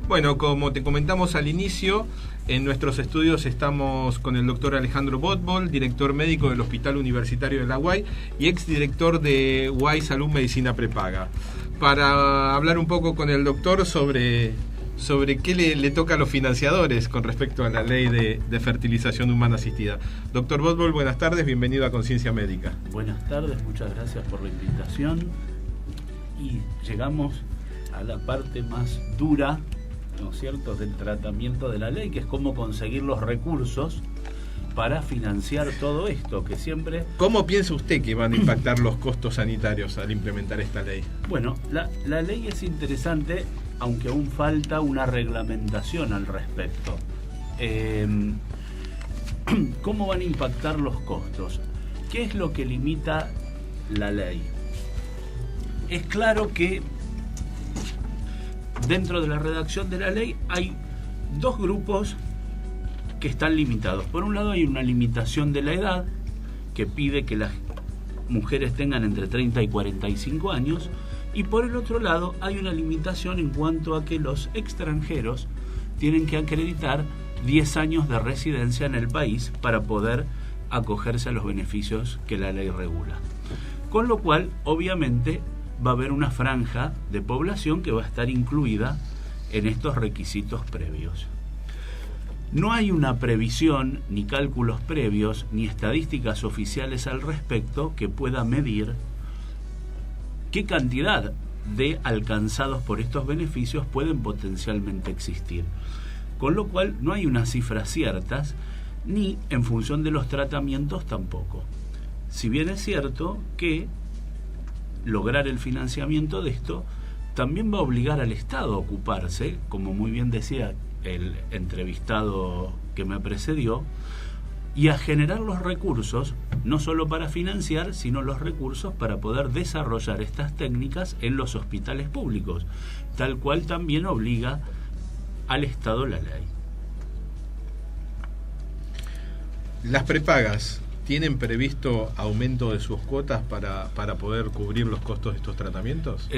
Bueno, como te comentamos al inicio, en nuestros estudios estamos con el doctor Alejandro Botbol, director médico del Hospital Universitario de la UAI y exdirector de UAI Salud Medicina Prepaga, para hablar un poco con el doctor sobre qué le toca a los financiadores con respecto a la ley de fertilización humana asistida. Doctor Botbol, buenas tardes, bienvenido a Conciencia Médica. Buenas tardes, muchas gracias por la invitación. Y llegamos a la parte más dura, ¿no es cierto?, del tratamiento de la ley, que es cómo conseguir los recursos para financiar todo esto, que siempre... ¿Cómo piensa usted que van a impactar los costos sanitarios al implementar esta ley? Bueno, la ley es interesante, aunque aún falta una reglamentación al respecto. ¿Cómo van a impactar los costos? ¿Qué es lo que limita la ley? Es claro que dentro de la redacción de la ley hay dos grupos que están limitados. Por un lado hay una limitación de la edad, que pide que las mujeres tengan entre 30 y 45 años, y por el otro lado hay una limitación en cuanto a que los extranjeros tienen que acreditar 10 años de residencia en el país para poder acogerse a los beneficios que la ley regula. Con lo cual, obviamente, va a haber una franja de población que va a estar incluida en estos requisitos previos. No hay una previsión, ni cálculos previos, ni estadísticas oficiales al respecto que pueda medir qué cantidad de alcanzados por estos beneficios pueden potencialmente existir. Con lo cual no hay unas cifras ciertas, ni en función de los tratamientos tampoco. Si bien es cierto que lograr el financiamiento de esto también va a obligar al Estado a ocuparse, como muy bien decía el entrevistado que me precedió, y a generar los recursos, no solo para financiar, sino los recursos para poder desarrollar estas técnicas en los hospitales públicos, tal cual también obliga al Estado la ley. Las prepagas ¿tienen previsto aumento de sus cuotas para poder cubrir los costos de estos tratamientos?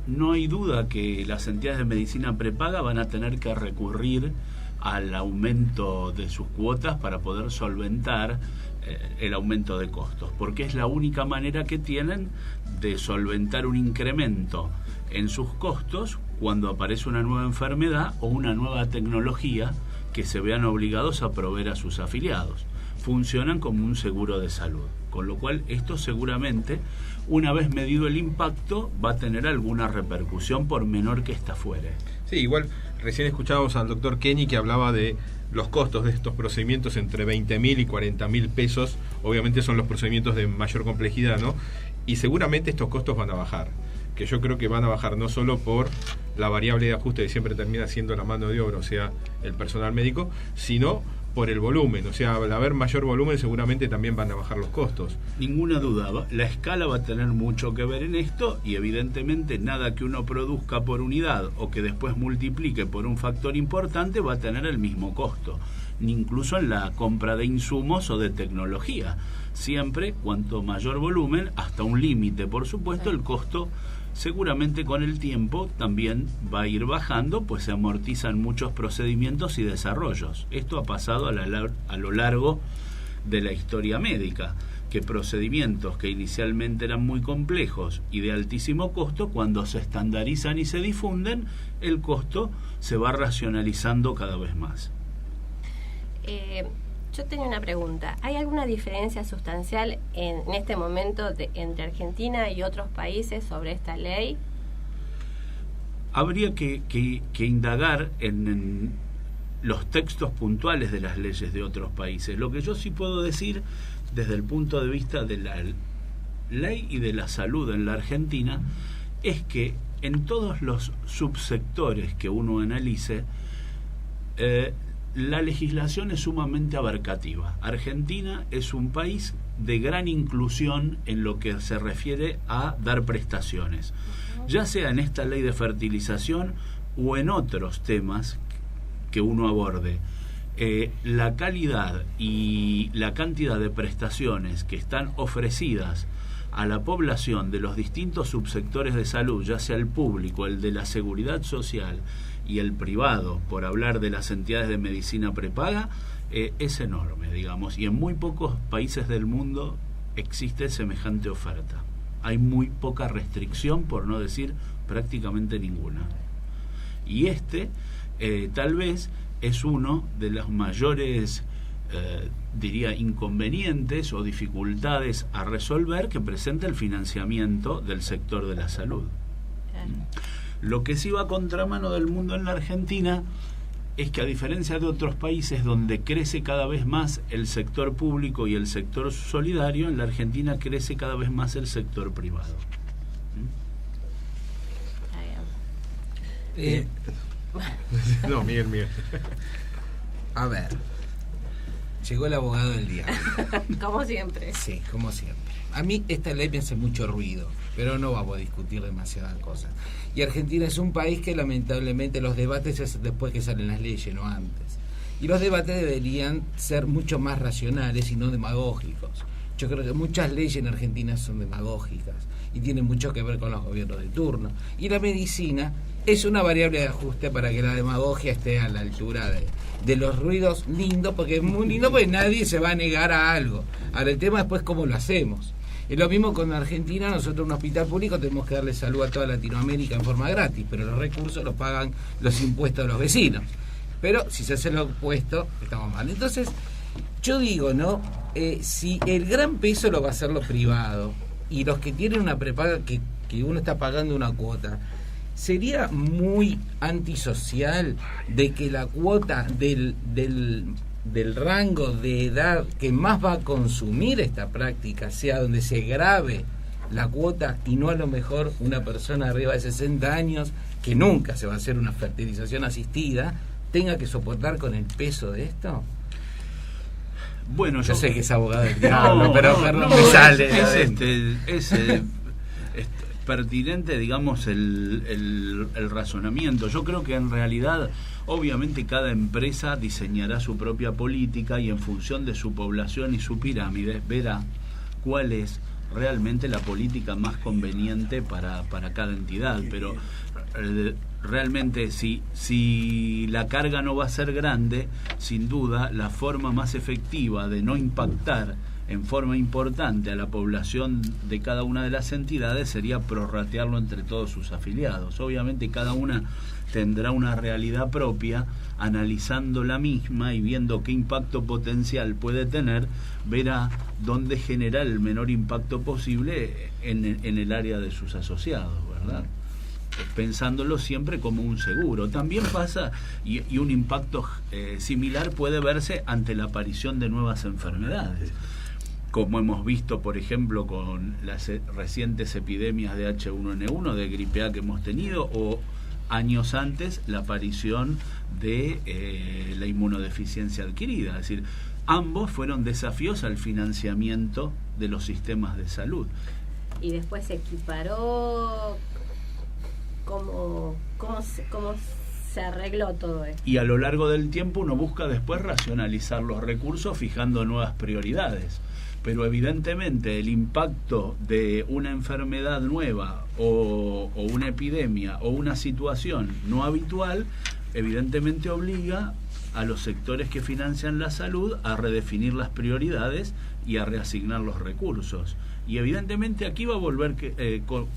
No hay duda que las entidades de medicina prepaga van a tener que recurrir al aumento de sus cuotas para poder solventar el aumento de costos, porque es la única manera que tienen de solventar un incremento en sus costos cuando aparece una nueva enfermedad o una nueva tecnología que se vean obligados a proveer a sus afiliados. Funcionan como un seguro de salud, con lo cual esto seguramente, una vez medido el impacto, va a tener alguna repercusión por menor que esta fuere. Sí, igual recién escuchábamos al doctor Kenny que hablaba de los costos de estos procedimientos entre 20.000 y 40.000 pesos, obviamente son los procedimientos de mayor complejidad, ¿no? Y seguramente estos costos van a bajar, que yo creo que van a bajar no solo por la variable de ajuste que siempre termina siendo la mano de obra, o sea, el personal médico, sino por el volumen, o sea, al haber mayor volumen seguramente también van a bajar los costos. Ninguna duda, la escala va a tener mucho que ver en esto y evidentemente nada que uno produzca por unidad o que después multiplique por un factor importante va a tener el mismo costo, ni incluso en la compra de insumos o de tecnología. Siempre, cuanto mayor volumen, hasta un límite, por supuesto, el costo seguramente con el tiempo también va a ir bajando, pues se amortizan muchos procedimientos y desarrollos. Esto ha pasado a lo largo de la historia médica, que procedimientos que inicialmente eran muy complejos y de altísimo costo, cuando se estandarizan y se difunden, el costo se va racionalizando cada vez más. Yo tenía una pregunta. ¿Hay alguna diferencia sustancial en este momento entre Argentina y otros países sobre esta ley? Habría que indagar en los textos puntuales de las leyes de otros países. Lo que yo sí puedo decir desde el punto de vista de la ley y de la salud en la Argentina es que en todos los subsectores que uno analice, la legislación es sumamente abarcativa. Argentina es un país de gran inclusión en lo que se refiere a dar prestaciones, ya sea en esta ley de fertilización o en otros temas que uno aborde. La calidad y la cantidad de prestaciones que están ofrecidas a la población de los distintos subsectores de salud, ya sea el público, el de la seguridad social y el privado, por hablar de las entidades de medicina prepaga, es enorme, digamos, y en muy pocos países del mundo existe semejante oferta. Hay muy poca restricción, por no decir prácticamente ninguna. Y tal vez es uno de los mayores, diría, inconvenientes o dificultades a resolver que presenta el financiamiento del sector de la salud. Lo que sí va a contramano del mundo en la Argentina es que, a diferencia de otros países donde crece cada vez más el sector público y el sector solidario, en la Argentina crece cada vez más el sector privado. No, Miguel. A ver, llegó el abogado del día. Como siempre. Sí, como siempre. A mí esta ley me hace mucho ruido, pero no vamos a discutir demasiadas cosas. Y Argentina es un país que lamentablemente los debates es después que salen las leyes, no antes. Y los debates deberían ser mucho más racionales y no demagógicos. Yo creo que muchas leyes en Argentina son demagógicas y tienen mucho que ver con los gobiernos de turno. Y la medicina es una variable de ajuste para que la demagogia esté a la altura de los ruidos lindos, porque es muy lindo, porque nadie se va a negar a algo. Ahora, el tema después es cómo lo hacemos. Es lo mismo con Argentina. Nosotros, un hospital público, tenemos que darle salud a toda Latinoamérica en forma gratis, pero los recursos los pagan los impuestos de los vecinos. Pero si se hace lo opuesto, estamos mal. Entonces, yo digo, ¿no? Si el gran peso lo va a hacer lo privado y los que tienen una prepaga que uno está pagando una cuota, sería muy antisocial de que la cuota del rango de edad que más va a consumir esta práctica sea donde se grave la cuota, y no a lo mejor una persona arriba de 60 años que nunca se va a hacer una fertilización asistida tenga que soportar con el peso de esto. Bueno, yo sé que es abogado del diablo, pero no me sale. Es pertinente, digamos, el razonamiento. Yo creo que en realidad, obviamente, cada empresa diseñará su propia política y en función de su población y su pirámide verá cuál es realmente la política más conveniente para cada entidad. Pero realmente, si la carga no va a ser grande, sin duda la forma más efectiva de no impactar en forma importante a la población de cada una de las entidades sería prorratearlo entre todos sus afiliados. Obviamente cada una tendrá una realidad propia, analizando la misma y viendo qué impacto potencial puede tener, verá dónde generar el menor impacto posible en el área de sus asociados, ¿verdad? Pensándolo siempre como un seguro. También pasa, y un impacto similar puede verse ante la aparición de nuevas enfermedades, como hemos visto, por ejemplo, con las recientes epidemias de H1N1, de gripe A que hemos tenido, o años antes la aparición de la inmunodeficiencia adquirida. Es decir, ambos fueron desafíos al financiamiento de los sistemas de salud. Y después se equiparó. ¿Cómo se arregló todo esto? Y a lo largo del tiempo uno busca después racionalizar los recursos fijando nuevas prioridades. Pero evidentemente el impacto de una enfermedad nueva o una epidemia o una situación no habitual evidentemente obliga a los sectores que financian la salud a redefinir las prioridades y a reasignar los recursos. Y evidentemente aquí va a volver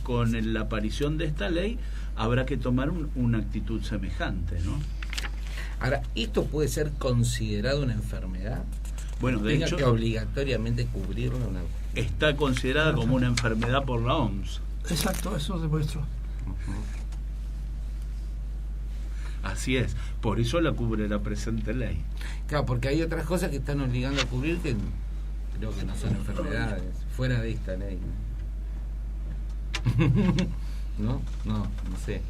con la aparición de esta ley habrá que tomar una actitud semejante, ¿no? Ahora, ¿esto puede ser considerado una enfermedad? Bueno, de hecho, que obligatoriamente cubrirlo. Está considerada como una enfermedad por la OMS. Exacto, eso demuestro. Así es, por eso la cubre la presente ley. Claro, porque hay otras cosas que están obligando a cubrir que creo que no son enfermedades, fuera de esta ley. No sé.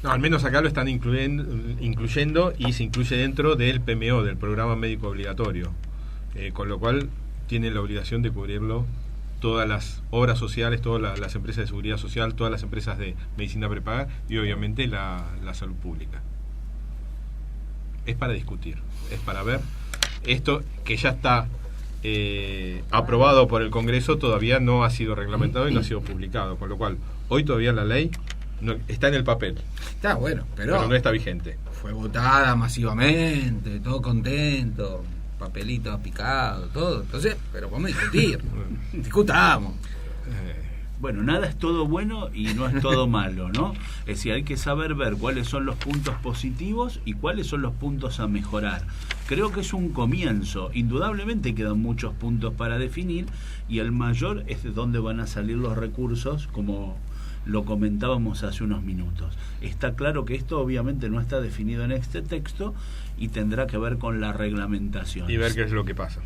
No, al menos acá lo están incluyendo y se incluye dentro del PMO, del Programa Médico Obligatorio. Con lo cual tienen la obligación de cubrirlo todas las obras sociales, todas las empresas de seguridad social, todas las empresas de medicina prepaga y obviamente la salud pública. Es para discutir, es para ver esto que ya está aprobado por el Congreso todavía no ha sido reglamentado y no ha sido publicado, con lo cual hoy todavía la ley está en el papel. Está bueno, pero no está vigente. Fue votada masivamente, todo contento, papelitos picados, todo. Entonces, pero vamos a discutir, discutamos. Bueno, nada es todo bueno y no es todo malo, ¿no? Es decir, hay que saber ver cuáles son los puntos positivos y cuáles son los puntos a mejorar. Creo que es un comienzo. Indudablemente quedan muchos puntos para definir y el mayor es de dónde van a salir los recursos, como lo comentábamos hace unos minutos. Está claro que esto obviamente no está definido en este texto y tendrá que ver con la reglamentación. Y ver qué es lo que pasa.